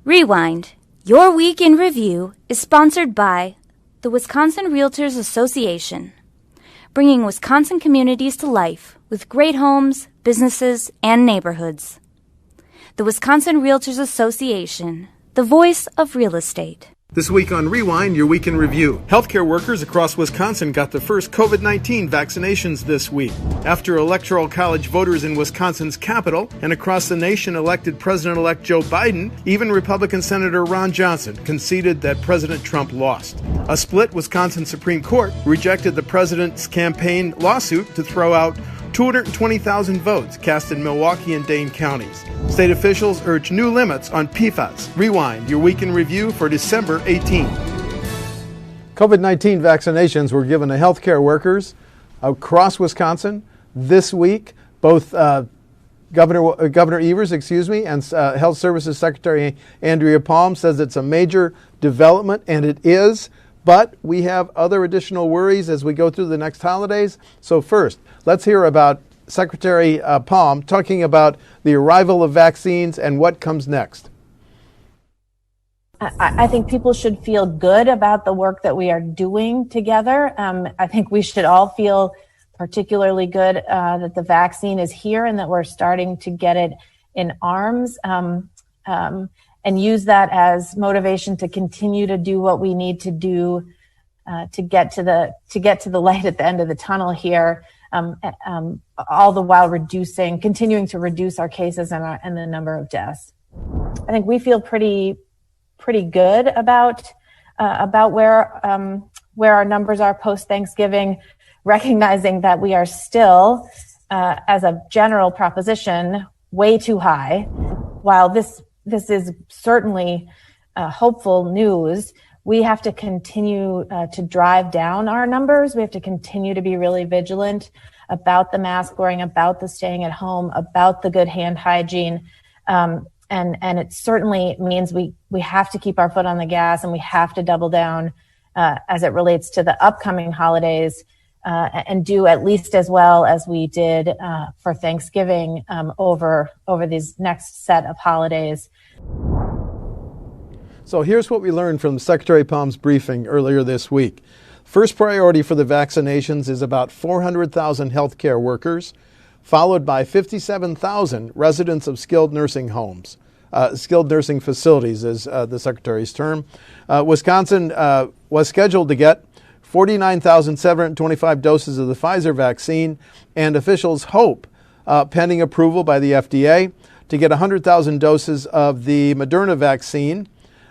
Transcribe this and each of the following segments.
Rewind. Your Week in Review is sponsored by the Wisconsin Realtors Association, bringing Wisconsin communities to life with great homes, businesses, and neighborhoods. The Wisconsin Realtors Association, the voice of real estate. This week on Rewind, your week in review. Healthcare workers across Wisconsin got the first COVID-19 vaccinations this week. After Electoral College voters in Wisconsin's capital and across the nation elected President-elect Joe Biden, even Republican Senator Ron Johnson conceded that President Trump lost. A split Wisconsin Supreme Court rejected the president's campaign lawsuit to throw out 220,000 votes cast in Milwaukee and Dane counties. State officials urge new limits on PFAS. Rewind, your week in review for December 18. COVID-19 vaccinations were given to healthcare workers across Wisconsin this week. Both Governor Evers, and Health Services Secretary Andrea Palm says it's a major development, and it is. But we have other additional worries as we go through the next holidays. So first, let's hear about Secretary Palm talking about the arrival of vaccines and what comes next. I think people should feel good about the work that we are doing together. I think we should all feel particularly good that the vaccine is here and that we're starting to get it in arms. And use that as motivation to continue to do what we need to do to get to the light at the end of the tunnel here, all the while continuing to reduce our cases and the number of deaths. I think we feel pretty good about where our numbers are post Thanksgiving, recognizing that we are still, as a general proposition, way too high. While this is certainly hopeful news, we have to continue to drive down our numbers. We have to continue to be really vigilant about the mask wearing, about the staying at home, about the good hand hygiene. And it certainly means we have to keep our foot on the gas, and we have to double down as it relates to the upcoming holidays and do at least as well as we did for Thanksgiving over these next set of holidays. So here's what we learned from Secretary Palm's briefing earlier this week. First priority for the vaccinations is about 400,000 healthcare workers, followed by 57,000 residents of skilled nursing homes. Skilled nursing facilities is the Secretary's term. Wisconsin was scheduled to get 49,725 doses of the Pfizer vaccine, and officials hope, pending approval by the FDA, to get 100,000 doses of the Moderna vaccine.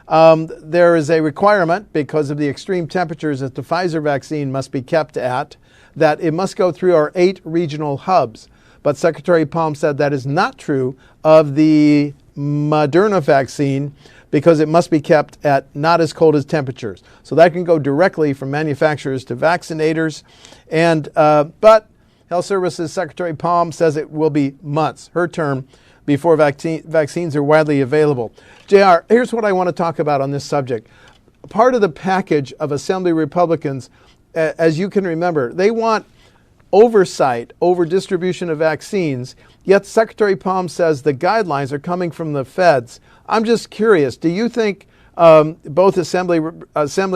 There is a requirement, because of the extreme temperatures that the Pfizer vaccine must be kept at, that it must go through our 8 regional hubs. But Secretary Palm said that is not true of the Moderna vaccine, because it must be kept at not as cold as temperatures. So that can go directly from manufacturers to vaccinators. But Health Services Secretary Palm says it will be months, her term, before vaccines are widely available. JR, here's what I want to talk about on this subject. Part of the package of Assembly Republicans, as you can remember, they want oversight over distribution of vaccines, yet Secretary Palm says the guidelines are coming from the feds. I'm just curious, do you think both Assembly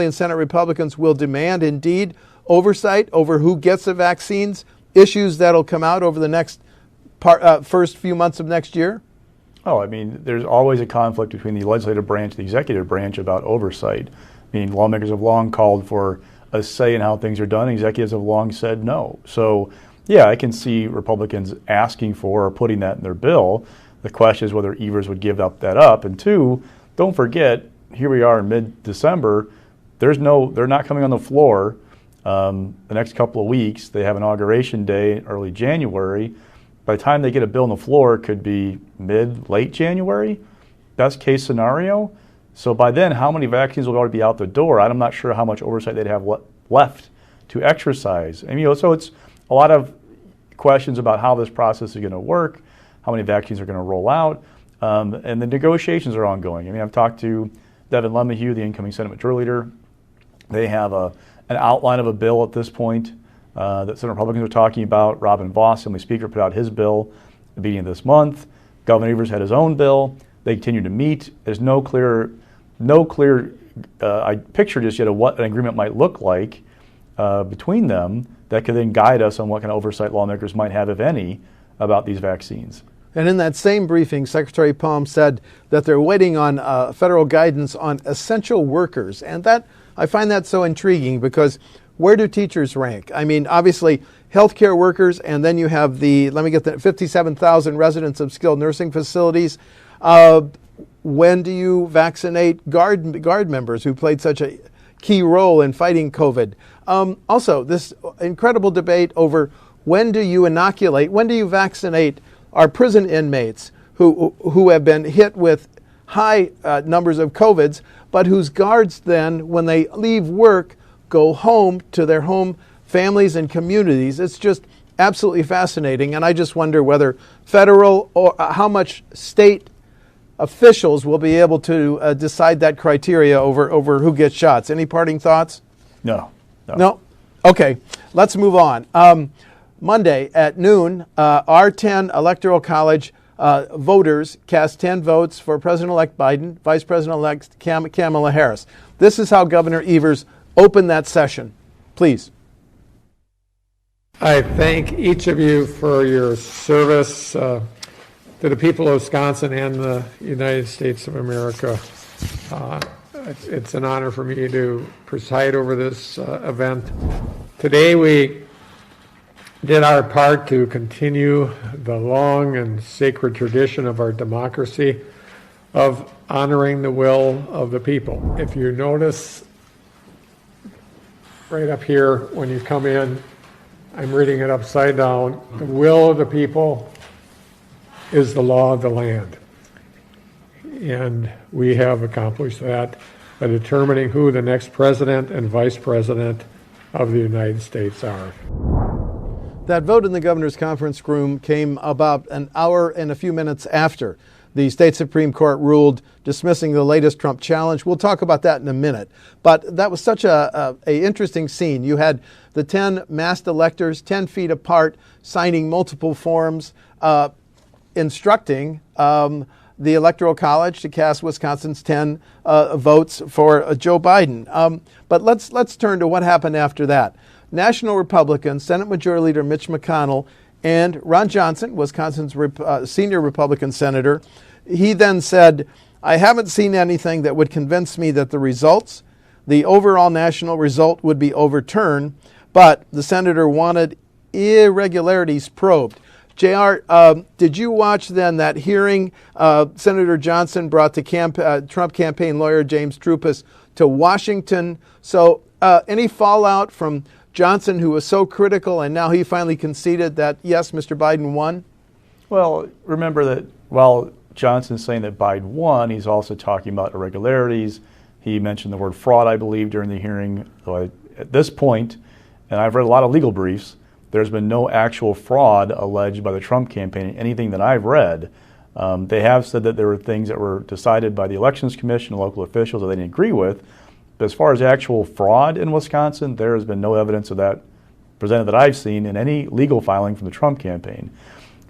and Senate Republicans will demand, indeed, oversight over who gets the vaccines, issues that'll come out over the next first few months of next year? Oh, I mean, there's always a conflict between the legislative branch and the executive branch about oversight. I mean, lawmakers have long called for a say in how things are done. Executives have long said no. So, yeah, I can see Republicans asking for or putting that in their bill. The question is whether Evers would give that up. And two, don't forget, here we are in mid-December. They're not coming on the floor the next couple of weeks. They have Inauguration Day, early January. By the time they get a bill on the floor, it could be late January, best case scenario. So by then, how many vaccines will already be out the door? I'm not sure how much oversight they'd have left to exercise. And, so it's a lot of questions about how this process is going to work, how many vaccines are going to roll out, and the negotiations are ongoing. I mean, I've talked to Devin Lemahue, the incoming Senate Majority Leader. They have an outline of a bill at this point that Senate Republicans are talking about. Robin Vos, Assembly Speaker, put out his bill at the beginning of this month. Governor Evers had his own bill. They continue to meet. There's no clear picture just yet of what an agreement might look like between them that could then guide us on what kind of oversight lawmakers might have, if any, about these vaccines. And in that same briefing, Secretary Palm said that they're waiting on federal guidance on essential workers. And that I find that so intriguing, because where do teachers rank? I mean, obviously, healthcare workers, and then you have the 57,000 residents of skilled nursing facilities. When do you vaccinate guard members who played such a key role in fighting COVID? Also, this incredible debate over when do you vaccinate our prison inmates who have been hit with high numbers of COVIDs, but whose guards then, when they leave work, go home to their home families and communities. It's just absolutely fascinating, and I just wonder whether federal or how much state officials will be able to decide that criteria over who gets shots. Any parting thoughts? No. Okay, let's move on. Monday at noon, our 10 Electoral College voters cast 10 votes for President-elect Biden, Vice President-elect Kamala Harris. This is how Governor Evers opened that session. Please. I thank each of you for your service to the people of Wisconsin and the United States of America. It's an honor for me to preside over this event. Today we did our part to continue the long and sacred tradition of our democracy of honoring the will of the people. If you notice right up here when you come in, I'm reading it upside down. The will of the people is the law of the land. And we have accomplished that by determining who the next president and vice president of the United States are. That vote in the governor's conference room came about an hour and a few minutes after the state Supreme Court ruled dismissing the latest Trump challenge. We'll talk about that in a minute. But that was such a interesting scene. You had the 10 masked electors 10 feet apart signing multiple forms instructing the Electoral College to cast Wisconsin's 10 votes for Joe Biden. But let's turn to what happened after that. National Republicans, Senate Majority Leader Mitch McConnell, and Ron Johnson, Wisconsin's senior Republican senator, he then said, I haven't seen anything that would convince me that the overall national result would be overturned, but the senator wanted irregularities probed. JR, did you watch then that hearing Senator Johnson brought the Trump campaign lawyer James Trupis to Washington? So any fallout from Johnson, who was so critical, and now he finally conceded that, yes, Mr. Biden won? Well, remember that while Johnson's saying that Biden won, he's also talking about irregularities. He mentioned the word fraud, I believe, during the hearing. So at this point, and I've read a lot of legal briefs, there's been no actual fraud alleged by the Trump campaign in anything that I've read. They have said that there were things that were decided by the Elections Commission and local officials that they didn't agree with. But as far as actual fraud in Wisconsin, there has been no evidence of that presented that I've seen in any legal filing from the Trump campaign.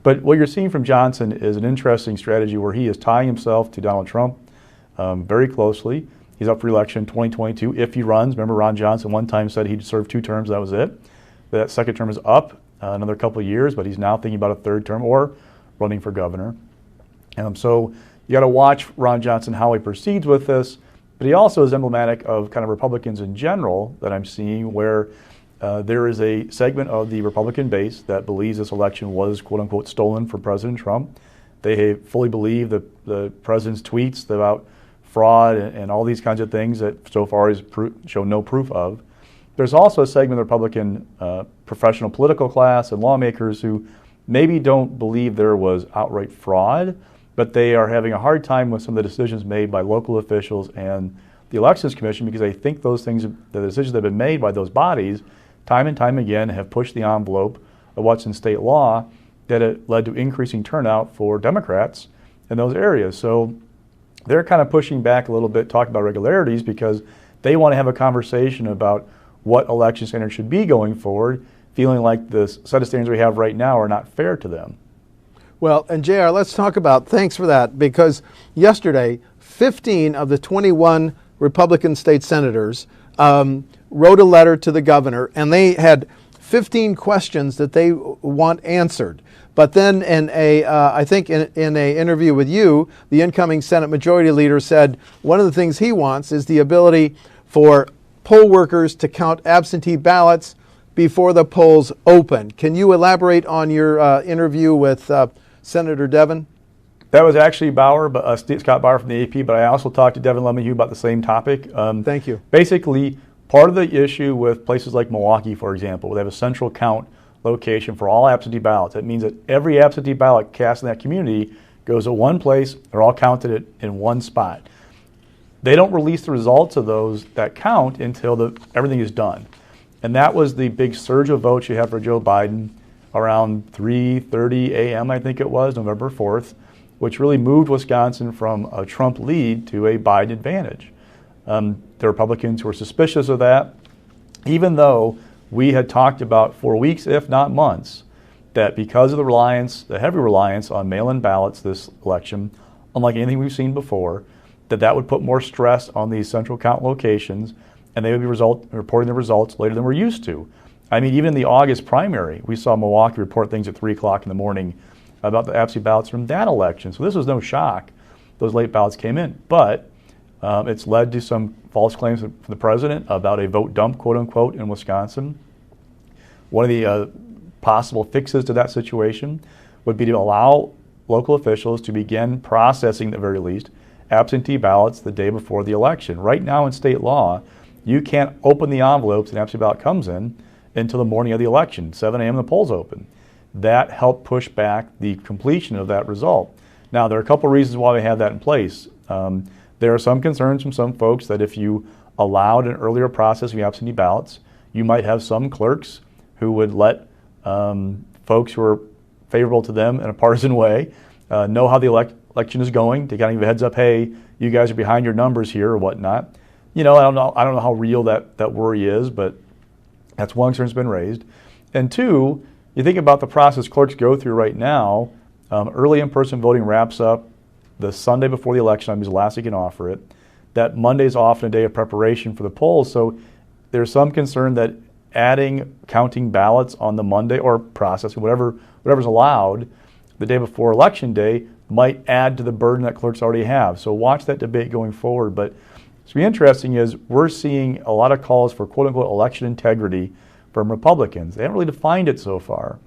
But what you're seeing from Johnson is an interesting strategy where he is tying himself to Donald Trump very closely. He's up for election in 2022 if he runs. Remember, Ron Johnson one time said he'd serve 2 terms, that was it. That second term is up another couple of years, but he's now thinking about a 3rd term or running for governor. So you got to watch Ron Johnson, how he proceeds with this. But he also is emblematic of kind of Republicans in general that I'm seeing, where there is a segment of the Republican base that believes this election was, quote unquote, stolen from President Trump. They fully believe that the president's tweets about fraud and all these kinds of things that so far has shown no proof of. There's also a segment of the Republican professional political class and lawmakers who maybe don't believe there was outright fraud, but they are having a hard time with some of the decisions made by local officials and the Elections Commission, because they think those things, the decisions that have been made by those bodies, time and time again have pushed the envelope of what's in state law, that it led to increasing turnout for Democrats in those areas. So they're kind of pushing back a little bit, talking about regularities, because they want to have a conversation about what election standards should be going forward, feeling like the set of standards we have right now are not fair to them. Well, and JR, let's talk about, thanks for that, because yesterday, 15 of the 21 Republican state senators wrote a letter to the governor, and they had 15 questions that they want answered. But then I think in an interview with you, the incoming Senate Majority Leader said one of the things he wants is the ability for poll workers to count absentee ballots before the polls open. Can you elaborate on your interview with Senator Devin? That was actually Scott Bauer from the AP, but I also talked to Devin Lemonhue about the same topic. Thank you. Basically, part of the issue with places like Milwaukee, for example, where they have a central count location for all absentee ballots. That means that every absentee ballot cast in that community goes to one place. They're all counted in one spot. They don't release the results of that count until everything is done. And that was the big surge of votes you had for Joe Biden around 3:30 a.m., I think it was, November 4th, which really moved Wisconsin from a Trump lead to a Biden advantage. The Republicans were suspicious of that, even though we had talked about for weeks, if not months, that because of the heavy reliance on mail-in ballots this election, unlike anything we've seen before, that would put more stress on these central count locations, and they would be reporting the results later than we're used to. I mean, even in the August primary, we saw Milwaukee report things at 3 o'clock in the morning about the absentee ballots from that election. So this was no shock. Those late ballots came in. But it's led to some false claims from the president about a vote dump, quote unquote, in Wisconsin. One of the possible fixes to that situation would be to allow local officials to begin processing, at the very least, absentee ballots the day before the election. Right now in state law, you can't open the envelopes an absentee ballot comes in until the morning of the election, 7 a.m. the polls open. That helped push back the completion of that result. Now, there are a couple of reasons why we have that in place. There are some concerns from some folks that if you allowed an earlier process of absentee ballots, you might have some clerks who would let folks who are favorable to them in a partisan way know how the election is going, to kind of give a heads up, hey, you guys are behind your numbers here or whatnot. I don't know how real that worry is, but that's one concern that's been raised. And two, you think about the process clerks go through right now. Early in-person voting wraps up the Sunday before the election. Is the last you can offer it. That Monday's often a day of preparation for the polls. So there's some concern that adding counting ballots on the Monday or processing whatever's allowed the day before election day might add to the burden that clerks already have. So watch that debate going forward. But what's going to be interesting is we're seeing a lot of calls for quote-unquote election integrity from Republicans. They haven't really defined it so far.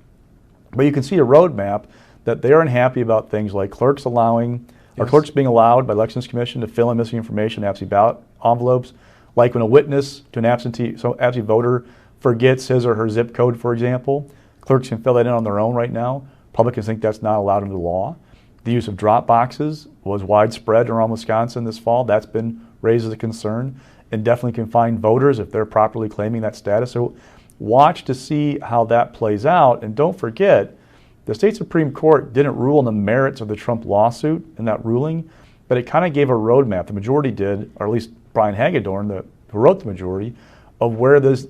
But you can see a roadmap that they're unhappy about things like clerks being allowed by Elections Commission to fill in missing information in absentee ballot envelopes, like when a witness to an absentee voter forgets his or her zip code, for example. Clerks can fill that in on their own right now. Republicans think that's not allowed under the law. The use of drop boxes was widespread around Wisconsin this fall. That's been raised as a concern, and definitely can find voters if they're properly claiming that status. So watch to see how that plays out. And don't forget, the state Supreme Court didn't rule on the merits of the Trump lawsuit in that ruling, but it kind of gave a roadmap. The majority did, or at least Brian Hagedorn, who wrote the majority, of where this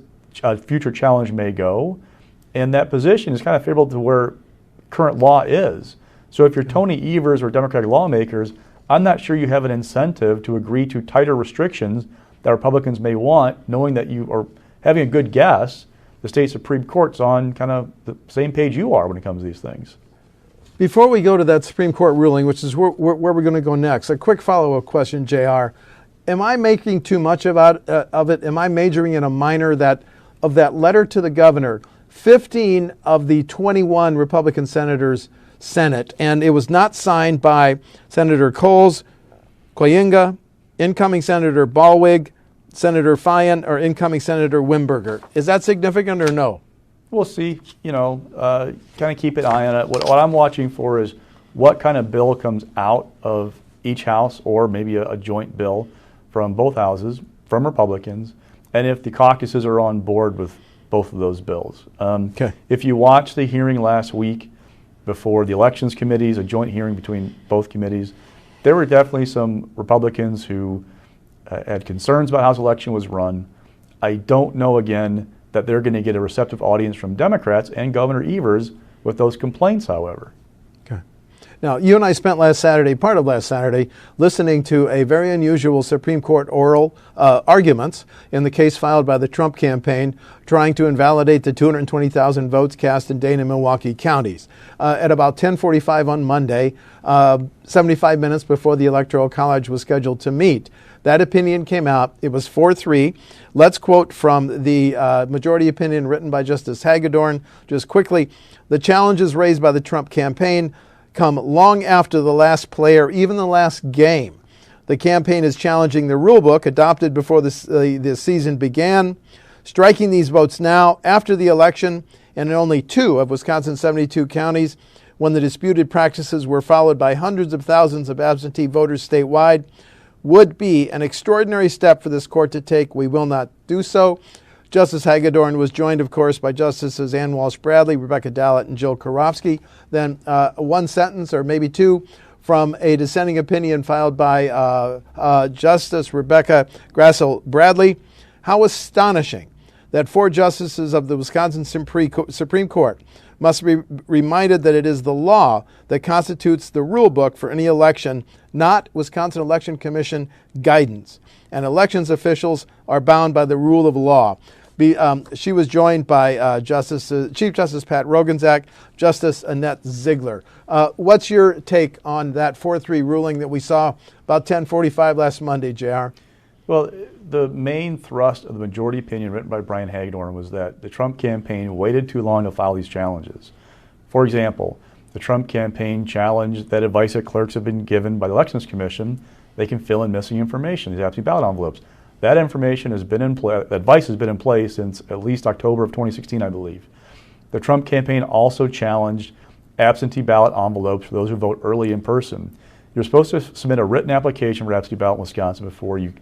future challenge may go. And that position is kind of favorable to where current law is. So if you're Tony Evers or Democratic lawmakers, I'm not sure you have an incentive to agree to tighter restrictions that Republicans may want, knowing that you are having a good guess the state Supreme Court's on kind of the same page you are when it comes to these things. Before we go to that Supreme Court ruling, which is where we're going to go next, a quick follow-up question, JR. Am I making too much of it? Am I majoring in a minor of that letter to the governor? 15 of the 21 Republican senators sent it, and it was not signed by Senator Coles, Koyenga, incoming Senator Ballwig, Senator Fyan, or incoming Senator Wimberger. Is that significant or no? We'll see. Kind of keep an eye on it. What I'm watching for is what kind of bill comes out of each house, or maybe a joint bill from both houses, from Republicans, and if the caucuses are on board with both of those bills. Okay. If you watch the hearing last week before the elections committees, a joint hearing between both committees, there were definitely some Republicans who had concerns about how the election was run. I don't know, again, that they're going to get a receptive audience from Democrats and Governor Evers with those complaints, however. Okay. Now, you and I spent part of last Saturday, listening to a very unusual Supreme Court oral arguments in the case filed by the Trump campaign trying to invalidate the 220,000 votes cast in Dane and Milwaukee counties. At about 10:45 on Monday, 75 minutes before the Electoral College was scheduled to meet, that opinion came out. It was 4-3. Let's quote from the majority opinion written by Justice Hagedorn just quickly. The challenges raised by the Trump campaign come long after the last player, even the last game. The campaign is challenging the rule book adopted before the season began, striking these votes now after the election and in only 2 of Wisconsin's 72 counties when the disputed practices were followed by hundreds of thousands of absentee voters statewide would be an extraordinary step for this court to take. We will not do so. Justice Hagedorn was joined, of course, by Justices Ann Walsh Bradley, Rebecca Dallett, and Jill Karofsky. Then one sentence, or maybe 2, from a dissenting opinion filed by Justice Rebecca Grassel Bradley. How astonishing that 4 justices of the Wisconsin Supreme Court must be reminded that it is the law that constitutes the rule book for any election, not Wisconsin Election Commission guidance. And elections officials are bound by the rule of law. She was joined by Chief Justice Pat Rogenzak, Justice Annette Ziegler. What's your take on that 4-3 ruling that we saw about 10:45 last Monday, JR? Well, the main thrust of the majority opinion written by Brian Hagedorn was that the Trump campaign waited too long to file these challenges. For example, the Trump campaign challenged that advice that clerks have been given by the Elections Commission, they can fill in missing information, these absentee ballot envelopes. That information has been in place, advice has been in place since at least October of 2016, I believe. The Trump campaign also challenged absentee ballot envelopes for those who vote early in person. You're supposed to submit a written application for absentee ballot in Wisconsin before you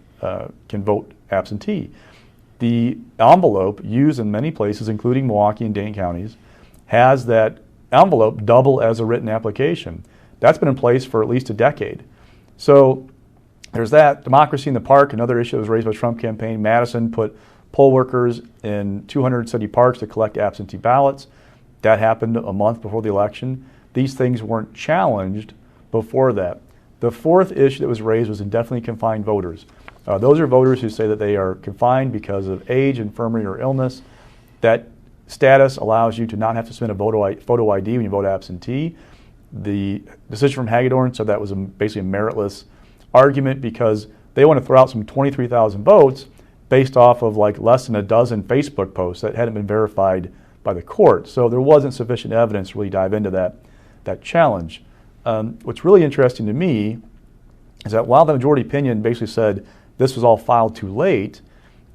can vote absentee. The envelope used in many places, including Milwaukee and Dane counties, has that envelope double as a written application. That's been in place for at least a decade. So there's that. Democracy in the park, another issue that was raised by the Trump campaign. Madison put poll workers in 200 city parks to collect absentee ballots. That happened a month before the election. These things weren't challenged before that. The 4th issue that was raised was indefinitely confined voters. Those are voters who say that they are confined because of age, infirmity, or illness. That status allows you to not have to submit a photo ID when you vote absentee. The decision from Hagedorn said that was basically a meritless argument because they want to throw out some 23,000 votes based off of like less than a dozen Facebook posts that hadn't been verified by the court. So there wasn't sufficient evidence to really dive into that challenge. What's really interesting to me is that while the majority opinion basically said this was all filed too late,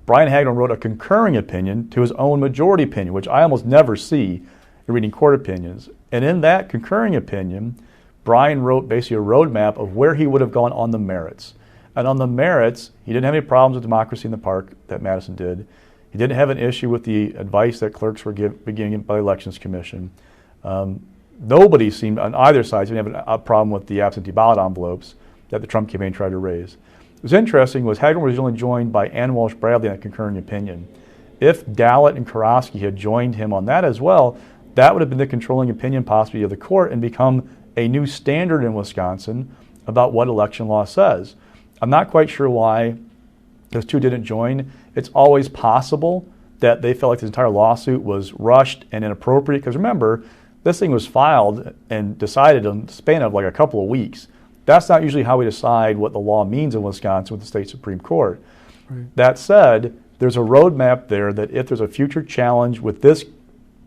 Brian Hagedorn wrote a concurring opinion to his own majority opinion, which I almost never see in reading court opinions. And in that concurring opinion, Brian wrote basically a roadmap of where he would have gone on the merits. And on the merits, he didn't have any problems with democracy in the park that Madison did. He didn't have an issue with the advice that clerks were being by the Elections Commission. Nobody seemed on either side to have a problem with the absentee ballot envelopes that the Trump campaign tried to raise. What was interesting was Hagedorn was only joined by Ann Walsh Bradley in that concurring opinion. If Dallett and Karofsky had joined him on that as well, that would have been the controlling opinion possibly of the court and become a new standard in Wisconsin about what election law says. I'm not quite sure why those 2 didn't join. It's always possible that they felt like this entire lawsuit was rushed and inappropriate because remember, this thing was filed and decided in the span of like a couple of weeks. That's not usually how we decide what the law means in Wisconsin with the state Supreme Court. Right. That said, there's a roadmap there that if there's a future challenge with this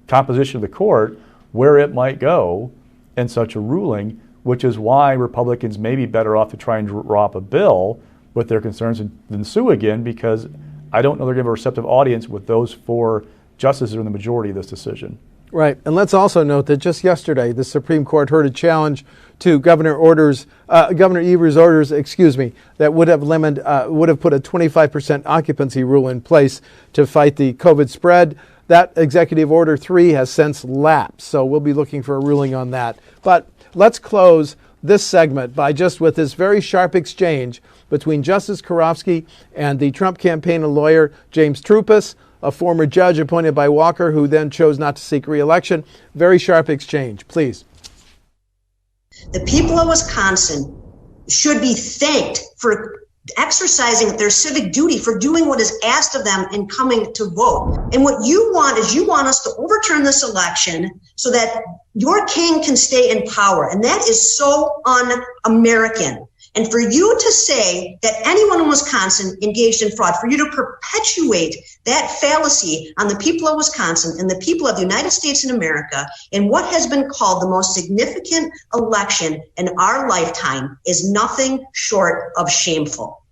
composition of the court, where it might go in such a ruling, which is why Republicans may be better off to try and draw up a bill with their concerns than sue again, because I don't know they're going to have a receptive audience with those 4 justices in the majority of this decision. Right, and let's also note that just yesterday, the Supreme Court heard a challenge to Governor Evers' orders, that would have put a 25% occupancy rule in place to fight the COVID spread. That Executive Order 3 has since lapsed, so we'll be looking for a ruling on that. But let's close this segment by just with this very sharp exchange between Justice Karofsky and the Trump campaign lawyer James Trupis, a former judge appointed by Walker who then chose not to seek re-election. Very sharp exchange, please. The people of Wisconsin should be thanked for exercising their civic duty, for doing what is asked of them and coming to vote. And what you want is you want us to overturn this election so that your king can stay in power. And that is so un-American. And for you to say that anyone in Wisconsin engaged in fraud, for you to perpetuate that fallacy on the people of Wisconsin and the people of the United States in America in what has been called the most significant election in our lifetime is nothing short of shameful.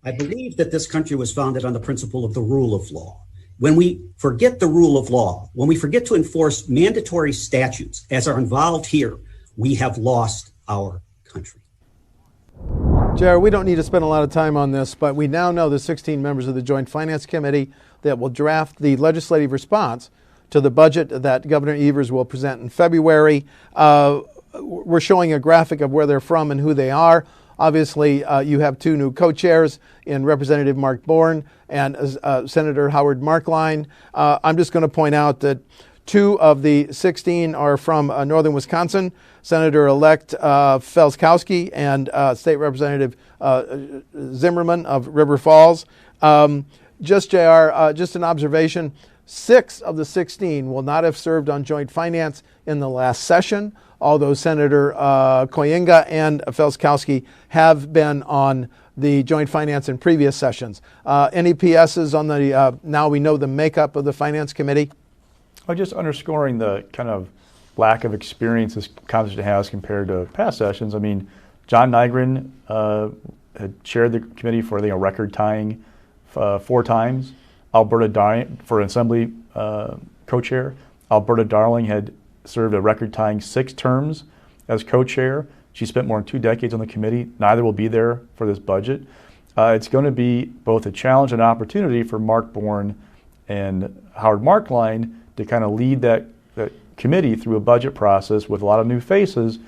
I believe that this country was founded on the principle of the rule of law. When we forget the rule of law, when we forget to enforce mandatory statutes as are involved here, we have lost our country. Jared, we don't need to spend a lot of time on this, but we now know the 16 members of the Joint Finance Committee that will draft the legislative response to the budget that Governor Evers will present in February. We're showing a graphic of where they're from and who they are. Obviously, you have two new co-chairs in Representative Mark Bourne and Senator Howard Markline. I'm just going to point out that 2 of the 16 are from northern Wisconsin, Senator-elect Felskowski and State Representative Zimmerman of River Falls. Just an observation, 6 of the 16 will not have served on Joint Finance in the last session, although Senator Koyenga and Felskowski have been on the Joint Finance in previous sessions. Any PSs on the, now we know the makeup of the Finance Committee? Just underscoring the kind of lack of experience this conversation has compared to past sessions. I mean, John Nygren had chaired the committee for, I think, a record-tying 4 times. Alberta Darling, for Assembly co-chair. Alberta Darling had served a record-tying 6 terms as co-chair. She spent more than 2 decades on the committee. Neither will be there for this budget. It's going to be both a challenge and opportunity for Mark Bourne and Howard Markline to kind of lead that committee through a budget process with a lot of new faces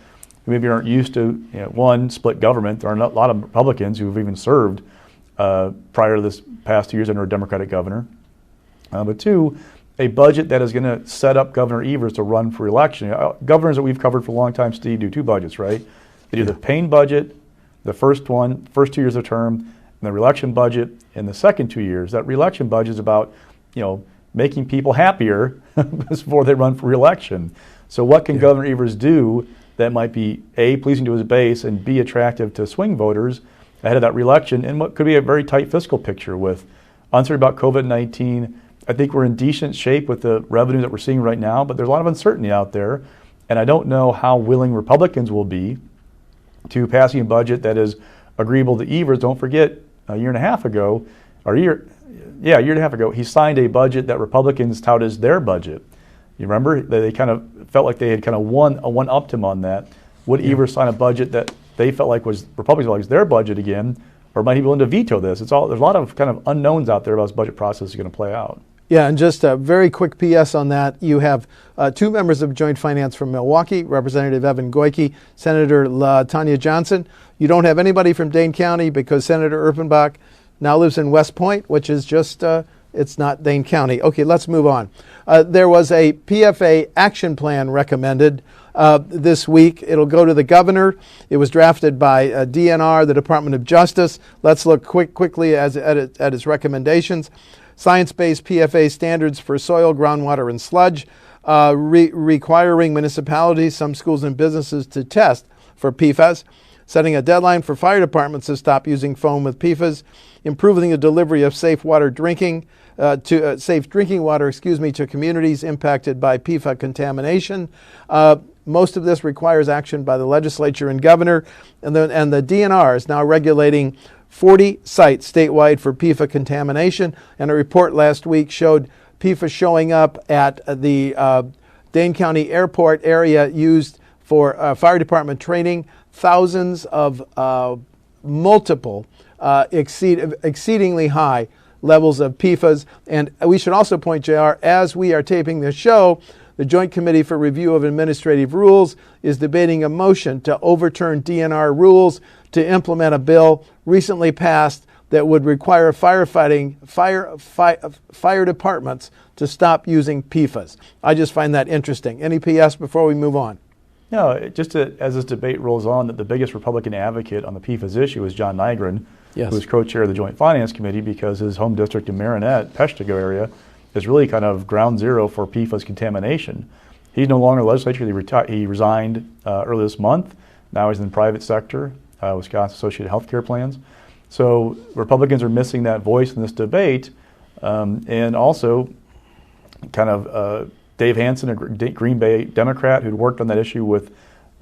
who maybe aren't used to, one, split government. There are a lot of Republicans who have even served prior to this past 2 years under a Democratic governor. But 2, a budget that is going to set up Governor Evers to run for election. Governors that we've covered for a long time, Steve, do 2 budgets, right? They do the Payne budget, the first 2 years of term, and the reelection budget in the second 2 years. That reelection budget is about, making people happier before they run for re-election. So what can Governor Evers do that might be A, pleasing to his base, and B, attractive to swing voters ahead of that re-election in what could be a very tight fiscal picture with uncertainty about COVID-19. I think we're in decent shape with the revenue that we're seeing right now, but there's a lot of uncertainty out there, and I don't know how willing Republicans will be to passing a budget that is agreeable to Evers. Don't forget, a year and a half ago, he signed a budget that Republicans tout as their budget. You remember? They kind of felt like they had kind of one-upped him on that. Would Evers sign a budget that they felt like was Republicans like was their budget again, or might he be willing to veto this? There's a lot of kind of unknowns out there about how this budget process is going to play out. Yeah, and just a very quick PS on that. You have 2 members of Joint Finance from Milwaukee, Representative Evan Goyke, Senator Tanya Johnson. You don't have anybody from Dane County because Senator Erpenbach now lives in West Point, which is just, it's not Dane County. Okay, let's move on. There was a PFA action plan recommended this week. It'll go to the governor. It was drafted by DNR, the Department of Justice. Let's look quickly at its recommendations. Science-based PFA standards for soil, groundwater, and sludge, requiring municipalities, some schools and businesses to test for PFAS, setting a deadline for fire departments to stop using foam with PFAS, improving the delivery of safe drinking water to communities impacted by PFAS contamination. Most of this requires action by the legislature and governor, and the DNR is now regulating 40 sites statewide for PFAS contamination, and a report last week showed PFAS showing up at the Dane County Airport area used for fire department training. Thousands of multiple exceedingly high levels of PFAS. And we should also point, JR, as we are taping this show, the Joint Committee for Review of Administrative Rules is debating a motion to overturn DNR rules to implement a bill recently passed that would require fire departments to stop using PFAS. I just find that interesting. Any PS before we move on? No, as this debate rolls on, that the biggest Republican advocate on the PFAS issue is John Nygren, Yes. who is co-chair of the Joint Finance Committee, because his home district in Marinette, Peshtigo area, is really kind of ground zero for PFAS contamination. He's no longer in the legislature. He resigned early this month. Now he's in the private sector, Wisconsin Associated Healthcare Plans. So Republicans are missing that voice in this debate. And also kind of Dave Hansen, a Green Bay Democrat who'd worked on that issue with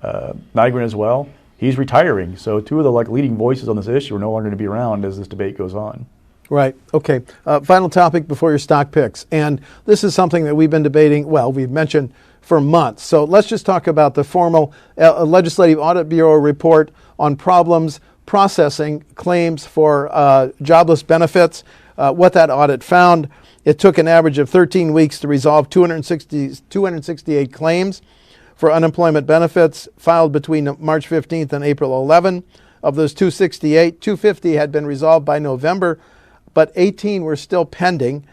Nygren as well. He's retiring. So two of the leading voices on this issue are no longer going to be around as this debate goes on. Right. Okay. Final topic before your stock picks. And this is something that we've been debating, we've mentioned for months. So let's just talk about the formal Legislative Audit Bureau report on problems processing claims for jobless benefits. What that audit found, it took an average of 13 weeks to resolve 268 claims for unemployment benefits filed between March 15th and April 11. Of those 268, 250 had been resolved by November, but 18 were still pending.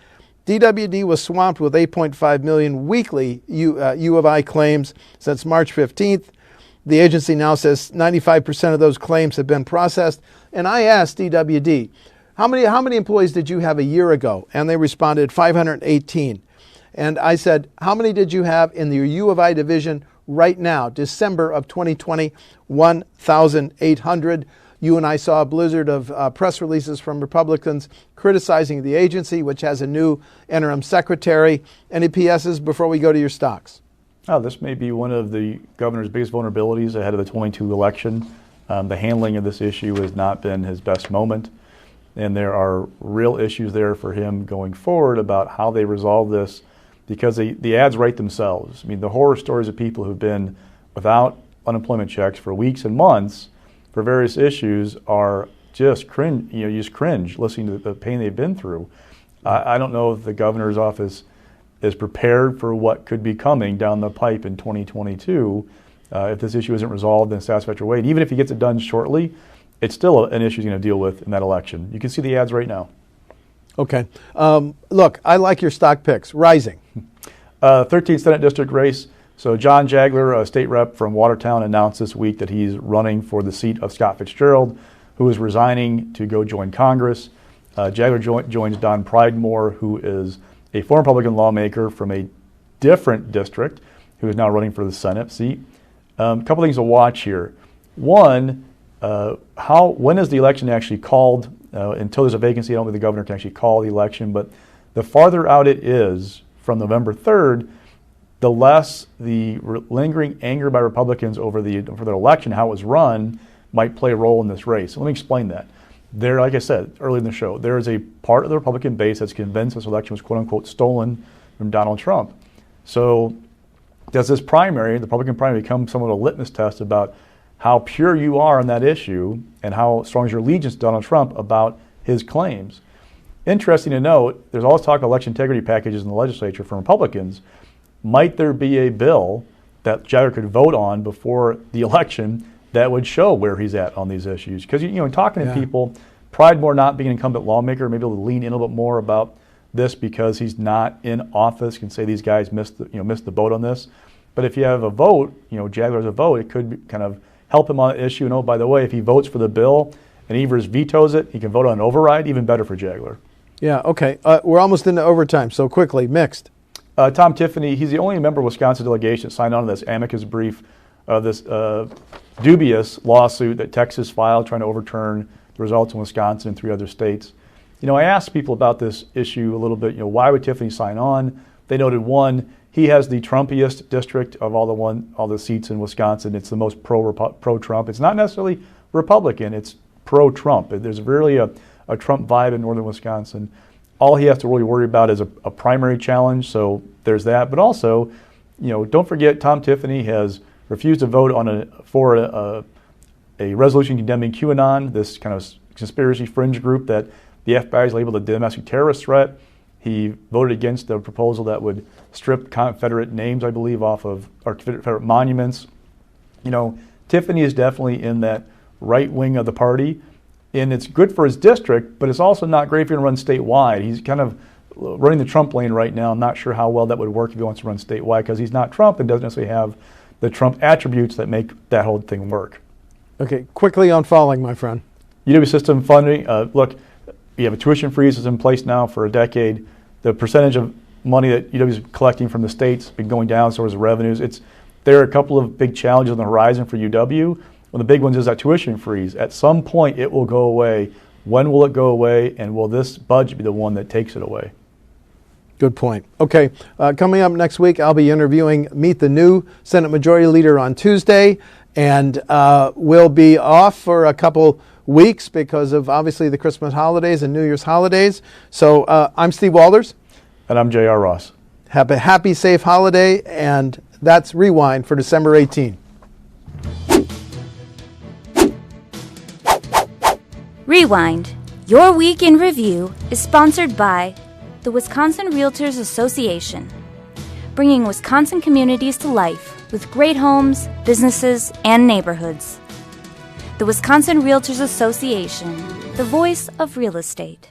DWD was swamped with 8.5 million weekly U of I claims since March 15th. The agency now says 95% of those claims have been processed. And I asked DWD, how many employees did you have a year ago? And they responded 518. And I said, how many did you have in the U of I division right now, December of 2020? 1,800. You and I saw a blizzard of press releases from Republicans criticizing the agency, which has a new interim secretary. Any PSs before we go to your stocks? Oh, this may be one of the governor's biggest vulnerabilities ahead of the 22 election. The handling of this issue has not been his best moment. And there are real issues there for him going forward about how they resolve this, because the ads write themselves. I mean, the horror stories of people who've been without unemployment checks for weeks and months for various issues are just cringe. You just cringe listening to the pain they've been through. I don't know if the governor's office is prepared for what could be coming down the pipe in 2022 if this issue isn't resolved in a satisfactory way. And even if he gets it done shortly, it's still an issue he's going to deal with in that election. You can see the ads right now. Okay. Look, I like your stock picks. Rising. 13th Senate District race. So John Jagler, a state rep from Watertown, announced this week that he's running for the seat of Scott Fitzgerald, who is resigning to go join Congress. Jagler joins Don Pridemore, who is a former Republican lawmaker from a different district, who is now running for the Senate seat. A couple things to watch here. One, when is the election actually called? Until there's a vacancy, I don't think the governor can actually call the election, but the farther out it is from November 3rd, the less the lingering anger by Republicans over the election, how it was run, might play a role in this race. So let me explain that. There, like I said earlier in the show, there is a part of the Republican base that's convinced this election was quote-unquote stolen from Donald Trump. So does this primary, the Republican primary, become somewhat of a litmus test about how pure you are on that issue and how strong is your allegiance to Donald Trump about his claims? Interesting to note, there's always talk of election integrity packages in the legislature from Republicans. Might there be a bill that Jagler could vote on before the election that would show where he's at on these issues? Because, talking to people, Pridemore not being an incumbent lawmaker, maybe able to lean in a little bit more about this because he's not in office, can say these guys missed the boat on this. But if you have a vote, Jagler has a vote, it could kind of help him on the issue. And by the way, if he votes for the bill and Evers vetoes it, he can vote on an override, even better for Jagler. Yeah, okay. We're almost into overtime, so quickly, mixed. Tom Tiffany, he's the only member of Wisconsin delegation that signed on to this amicus brief, this dubious lawsuit that Texas filed trying to overturn the results in Wisconsin and 3 other states. I asked people about this issue a little bit, why would Tiffany sign on? They noted, one, he has the Trumpiest district of all the seats in Wisconsin. It's the most pro-Trump. It's not necessarily Republican, it's pro-Trump. There's really a Trump vibe in northern Wisconsin. All he has to really worry about is a primary challenge, so there's that. But also, don't forget, Tom Tiffany has refused to vote for a resolution condemning QAnon, this kind of conspiracy fringe group that the FBI has labeled a domestic terrorist threat. He voted against the proposal that would strip Confederate names, I believe, off of our Confederate monuments. Tiffany is definitely in that right wing of the party, and it's good for his district, but it's also not great if you're going to run statewide. He's kind of running the Trump lane right now. I'm not sure how well that would work if he wants to run statewide because he's not Trump and doesn't necessarily have the Trump attributes that make that whole thing work. Okay, quickly on falling, my friend. UW system funding, look, you have a tuition freeze that's in place now for a decade. The percentage of money that UW is collecting from the states been going down as far as revenues. There are a couple of big challenges on the horizon for UW. One of the big ones is that tuition freeze. At some point, it will go away. When will it go away, and will this budget be the one that takes it away? Good point. Okay, coming up next week, I'll be interviewing Meet the New Senate Majority Leader on Tuesday, and we'll be off for a couple weeks because of obviously the Christmas holidays and New Year's holidays. So I'm Steve Walters. And I'm J.R. Ross. Have a happy, safe holiday, and that's Rewind for December 18. Rewind, your week in review, is sponsored by the Wisconsin Realtors Association, bringing Wisconsin communities to life with great homes, businesses, and neighborhoods. The Wisconsin Realtors Association, the voice of real estate.